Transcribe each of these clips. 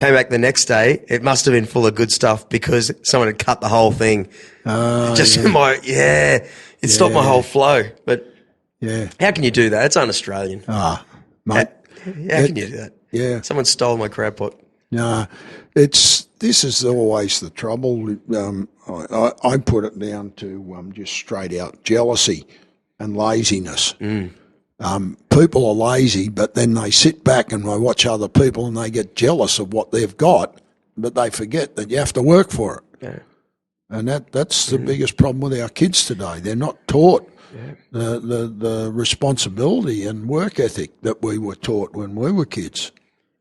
Came back the next day. It must have been full of good stuff because someone had cut the whole thing. It stopped my whole flow. But how can you do that? It's un-Australian. Mate. How can you do that? Yeah. Someone stole my crab pot. No, this is always the trouble. I put it down to just straight out jealousy and laziness. People are lazy, but then they sit back and they watch other people and they get jealous of what they've got, but they forget that you have to work for it. Yeah. And that's the biggest problem with our kids today. They're not taught the responsibility and work ethic that we were taught when we were kids.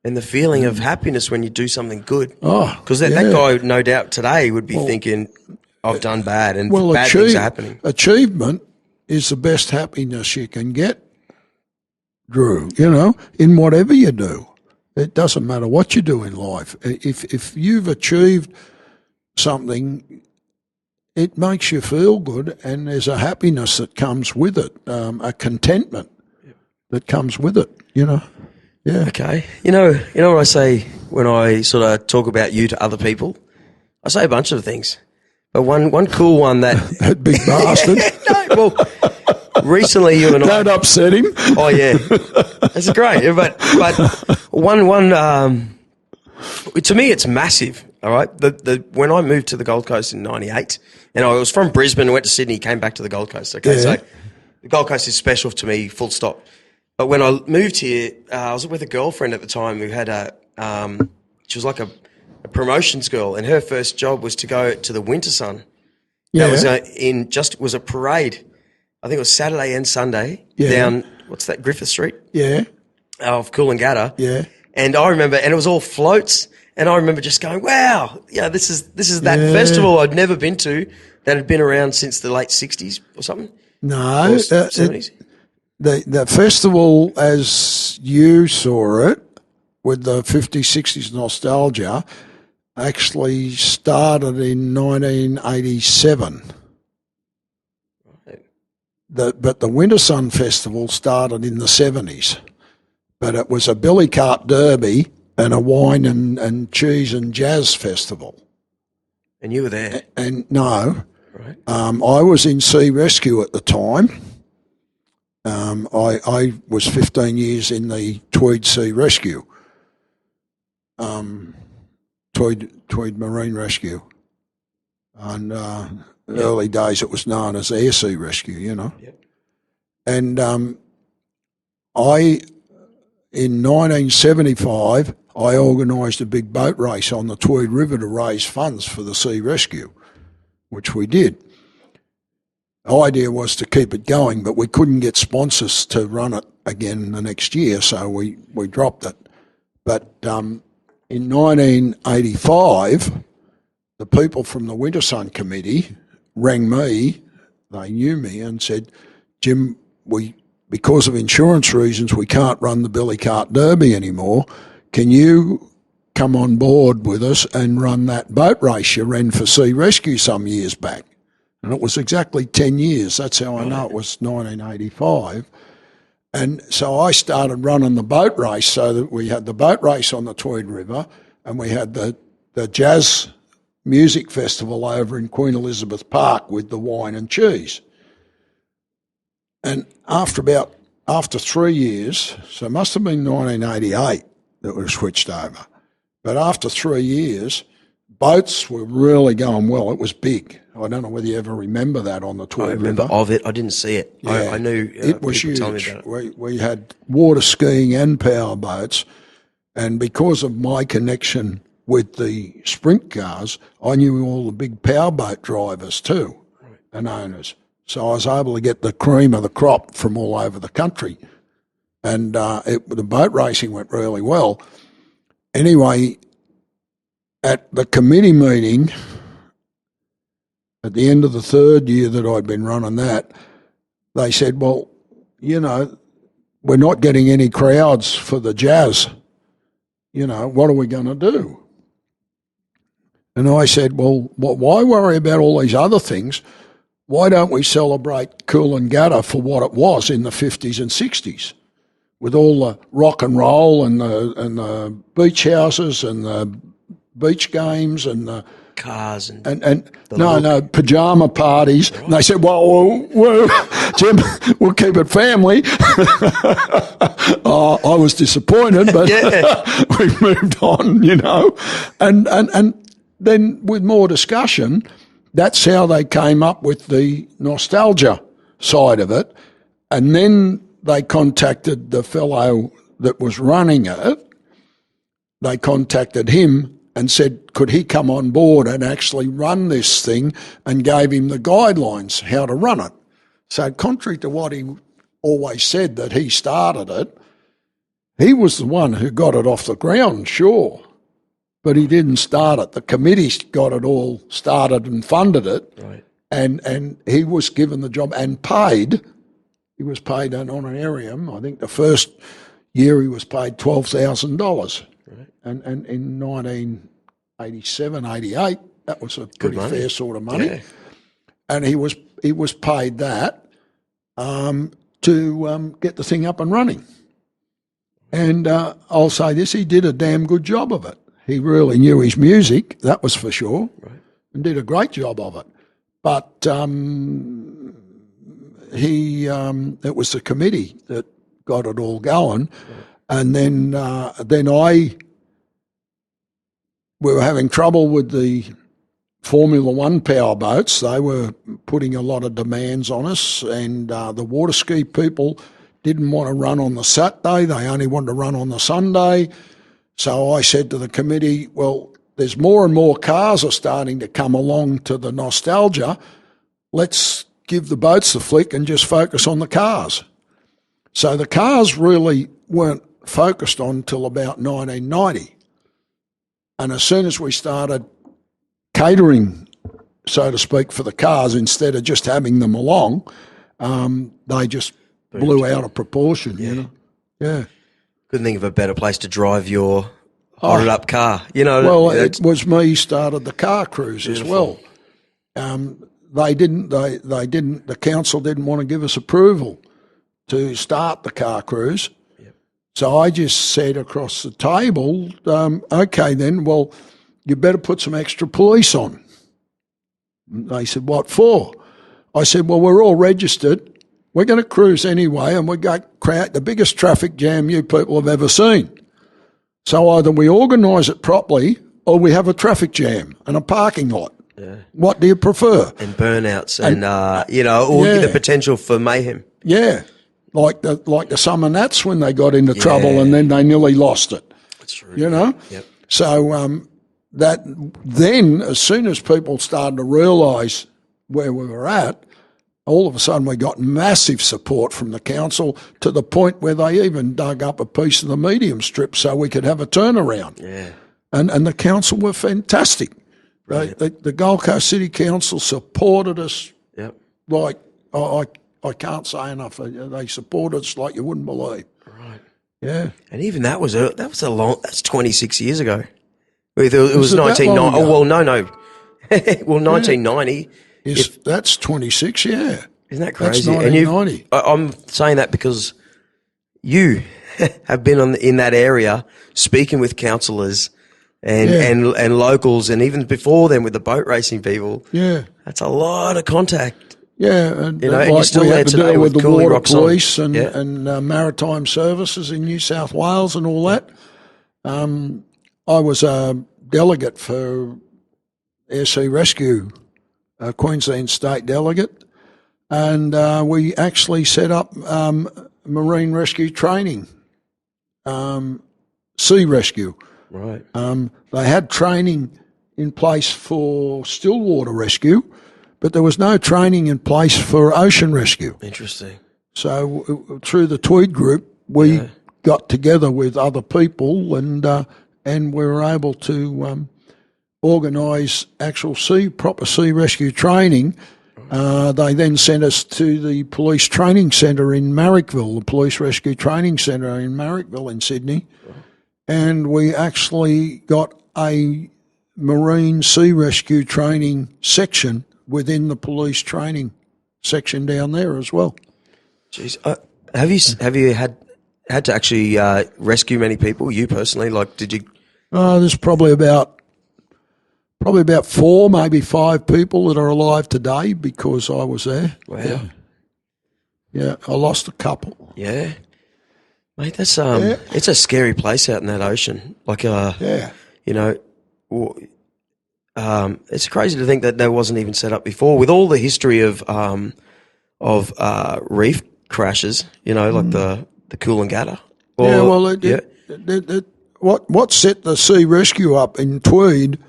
And the feeling of happiness when you do something good. Because that guy, no doubt, today would be thinking, I've done bad and bad things are happening. Achievement is the best happiness you can get, Drew, in whatever you do. It doesn't matter what you do in life. If you've achieved something, it makes you feel good, and there's a happiness that comes with it, a contentment that comes with it, Yeah. Okay. You know what I say when I sort of talk about you to other people? I say a bunch of things. But one cool one that... That big bastard. Recently you and Don't upset him. Oh, yeah. That's great. But one to me it's massive, all right? When I moved to the Gold Coast in 98, and I was from Brisbane, went to Sydney, came back to the Gold Coast, okay? So the Gold Coast is special to me, full stop. But when I moved here, I was with a girlfriend at the time who had she was like a promotions girl, and her first job was to go to the Wintersun. Yeah. That was a parade. I think it was Saturday and Sunday down, what's that, Griffith Street? Yeah. Of Coolangatta. Yeah. And I remember, and it was all floats, and I remember just going, wow, this is that festival I'd never been to that had been around since the late 60s or something. No. Or 70s. The festival, as you saw it, with the 50s, 60s nostalgia, actually started in 1987. Right. But the Wintersun Festival started in the 70s. But it was a billy cart derby and a wine and cheese and jazz festival. And you were there? And no. Right. I was in Sea Rescue at the time. I was 15 years in the Tweed Sea Rescue, Tweed Marine Rescue, and early days it was known as Air Sea Rescue, Yep. And in 1975, I organised a big boat race on the Tweed River to raise funds for the Sea Rescue, which we did. The idea was to keep it going, but we couldn't get sponsors to run it again the next year, so we dropped it. But in 1985, the people from the Wintersun Committee rang me, they knew me, and said, Jim, because of insurance reasons, we can't run the Billy Cart Derby anymore. Can you come on board with us and run that boat race you ran for Sea Rescue some years back? And it was exactly 10 years. That's how I know it was 1985. And so I started running the boat race, so that we had the boat race on the Tweed River, and we had the jazz music festival over in Queen Elizabeth Park with the wine and cheese. And after 3 years, so it must have been 1988 that we switched over. But after 3 years, boats were really going well. It was big. I don't know whether you ever remember that on the Tweed River. I remember of it. I didn't see it. Yeah, I knew it was huge. Told me about it. We had water skiing and power boats, and because of my connection with the sprint cars, I knew all the big power boat drivers too, and owners. So I was able to get the cream of the crop from all over the country, and the boat racing went really well. Anyway, at the committee meeting, at the end of the third year that I'd been running that, they said, well, we're not getting any crowds for the jazz. What are we going to do? And I said, well, why worry about all these other things? Why don't we celebrate Coolangatta for what it was in the 50s and 60s? with all the rock and roll and the beach houses and the beach games and the cars and pajama parties. Right. And they said, well, Jim, we'll keep it family. I was disappointed, but we moved on, you know. And then with more discussion, that's how they came up with the nostalgia side of it. And then they contacted the fellow that was running it. They contacted him and said, could he come on board and actually run this thing, and gave him the guidelines how to run it. So contrary to what he always said that he started it, he was the one who got it off the ground, sure, but he didn't start it. The committee got it all started and funded it, right. and he was given the job and paid. He was paid an honorarium. I think the first year he was paid $12,000. Right. And in 1987, 88, that was a pretty fair sort of money. Yeah. And he was paid that to get the thing up and running. And I'll say this, he did a damn good job of it. He really knew his music, that was for sure, right. and did a great job of it. But it was the committee that got it all going. Right. And then we were having trouble with the Formula One powerboats. They were putting a lot of demands on us, and the water ski people didn't want to run on the Saturday. They only wanted to run on the Sunday. So I said to the committee, well, there's more and more cars are starting to come along to the nostalgia. Let's give the boats the flick and just focus on the cars. So the cars really weren't focused on till about 1990. And as soon as we started catering, so to speak, for the cars instead of just having them along, they just blew out of proportion, you know. Yeah. Couldn't think of a better place to drive your hotted up car, you know. Well, it was me started the car cruise Beautiful. As well. The council didn't want to give us approval to start the car cruise. Yep. So I just said across the table, okay then, well, you better put some extra police on. And they said, what for? I said, well, we're all registered. We're going to cruise anyway, and we're going to create the biggest traffic jam you people have ever seen. So either we organise it properly or we have a traffic jam and a parking lot. Yeah. What do you prefer? And burnouts and the potential for mayhem. Yeah, like the Summer Nats when they got into trouble and then they nearly lost it. That's true. You know? Yep. So that then as soon as people started to realise where we were at, all of a sudden we got massive support from the council to the point where they even dug up a piece of the medium strip so we could have a turnaround. Yeah. And the council were fantastic. The Gold Coast City Council supported us. Yep. Like I can't say enough. They supported us like you wouldn't believe. Right. Yeah. And even that's 26 years ago. It was 1990. Oh, well, no. Well, 1990. That's 26, yeah. Isn't that crazy? That's 1990. I'm saying that because you have been in that area speaking with councillors and locals, and even before then with the boat racing people. Yeah. That's a lot of contact. Yeah. And, and you're still there today with the Cooly Water Rocks On. Police and Maritime Services in New South Wales and all that. I was a delegate for Air Sea Rescue, Queensland State delegate, and we actually set up marine rescue training, sea rescue. Right. They had training in place for still water rescue, but there was no training in place for ocean rescue. Interesting. So through the Tweed group, we got together with other people and we were able to organise actual proper sea rescue training. They then sent us to the police training centre in Marrickville, the Police Rescue Training Centre in Marrickville in Sydney, and we actually got a marine sea rescue training section within the police training section down there as well. Jeez, have you had had to actually rescue many people? You personally, like, did you? There's probably about 4, maybe 5 people that are alive today because I was there. Wow. Yeah, I lost a couple. Yeah, mate, that's it's a scary place out in that ocean. Like, Yeah. you know, it's crazy to think that that wasn't even set up before. With all the history of reef crashes, you know, like the Coolangatta. What set the sea rescue up in Tweed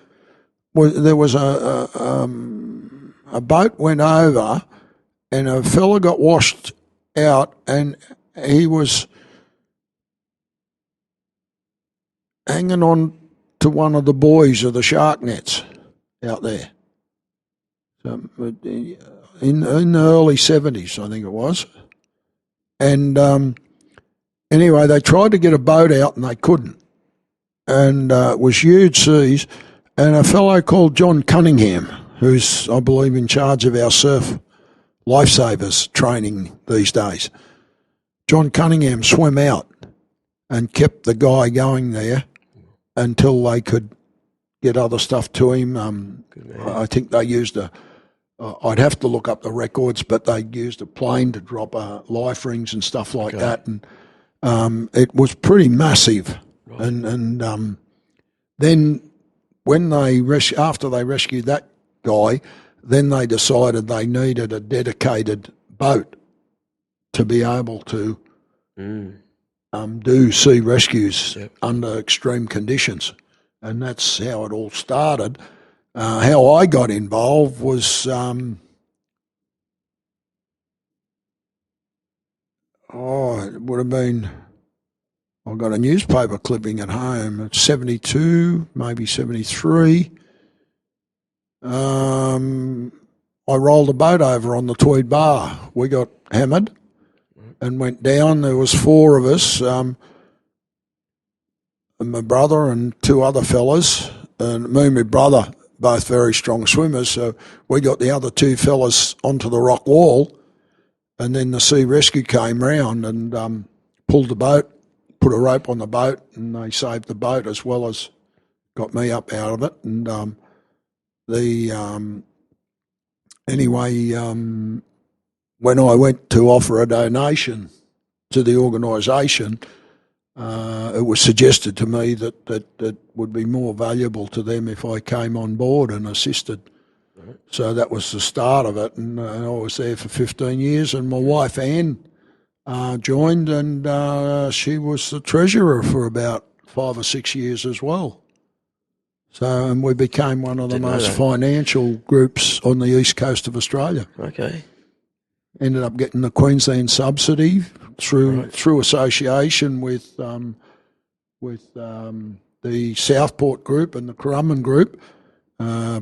was there was a boat went over and a fella got washed out and he was hanging on to one of the buoys of the shark nets out there. So in the early 70s, I think it was. And anyway, they tried to get a boat out and they couldn't. And it was huge seas. And a fellow called John Cunningham, who's, I believe, in charge of our surf lifesavers training these days. John Cunningham swam out and kept the guy going there until they could get other stuff to him. I think they used I'd have to look up the records, but they used a plane to drop life rings and stuff like that. And it was pretty massive. Right. And then when after they rescued that guy, then they decided they needed a dedicated boat to be able to do sea rescues under extreme conditions. And that's how it all started. How I got involved was it would have been, I got a newspaper clipping at home. It's 72, maybe 73. I rolled a boat over on the Tweed Bar. We got hammered and went down. There was 4 of us, and my brother and 2 other fellas, and me and my brother, both very strong swimmers, so we got the other 2 fellas onto the rock wall, and then the sea rescue came round and pulled the boat, put a rope on the boat, and they saved the boat as well as got me up out of it. And when I went to offer a donation to the organisation, it was suggested to me that would be more valuable to them if I came on board and assisted. Right. So that was the start of it, and I was there for 15 years, and my wife Anne joined, and she was the treasurer for about 5 or 6 years as well. So, and we became one of the most financial groups on the east coast of Australia. Okay. Ended up getting the Queensland subsidy through association with the Southport Group and the Currumbin Group.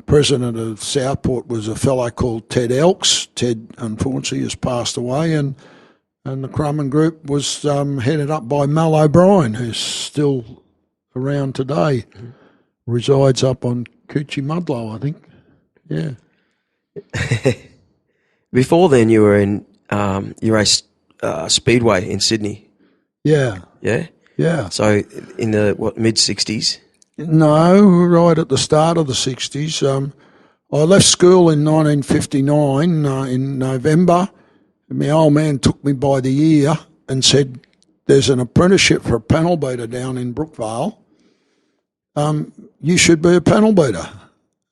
President of Southport was a fellow called Ted Elks. Ted, unfortunately, has passed away, and the Currumbin Group was headed up by Mal O'Brien, who's still around today. Mm-hmm. Resides up on Coochie Mudlow, I think. Yeah. Before then, you were in you raced Speedway in Sydney. Yeah. Yeah? Yeah. So in the, mid-60s? No, right at the start of the 60s. I left school in 1959 in November. And my old man took me by the ear and said, there's an apprenticeship for a panel beater down in Brookvale. You should be a panel beater.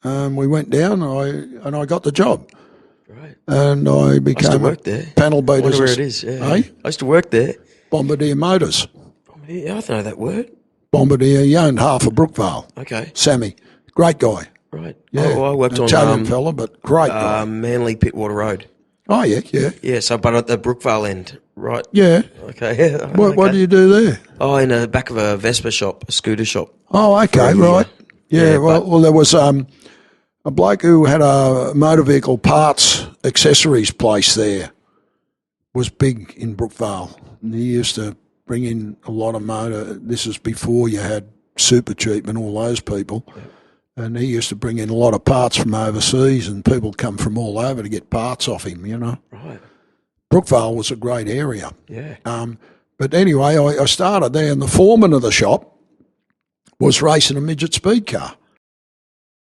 We went down and I got the job. Right. And I became a panel beater. I wonder where it is, yeah. I used to work there. Bombardier Motors. Bombardier, I don't know that word. Bombardier, he owned half of Brookvale. Okay. Sammy, great guy. Right. Yeah. I worked on Italian fella, but great guy. Manly Pittwater Road. Oh, yeah, yeah. Yeah, so but at the Brookvale end, right? Yeah. Okay. What do you do there? Oh, in the back of a Vespa shop, a scooter shop. Oh, okay, right. Yeah, well, there was a bloke who had a motor vehicle parts accessories place there. Was big in Brookvale. And he used to bring in a lot of motor. This is before you had Supercheap and all those people. Yeah. And he used to bring in a lot of parts from overseas, and people come from all over to get parts off him, you know. Right. Brookvale was a great area. Yeah. But anyway, I started there, and the foreman of the shop was racing a midget speed car.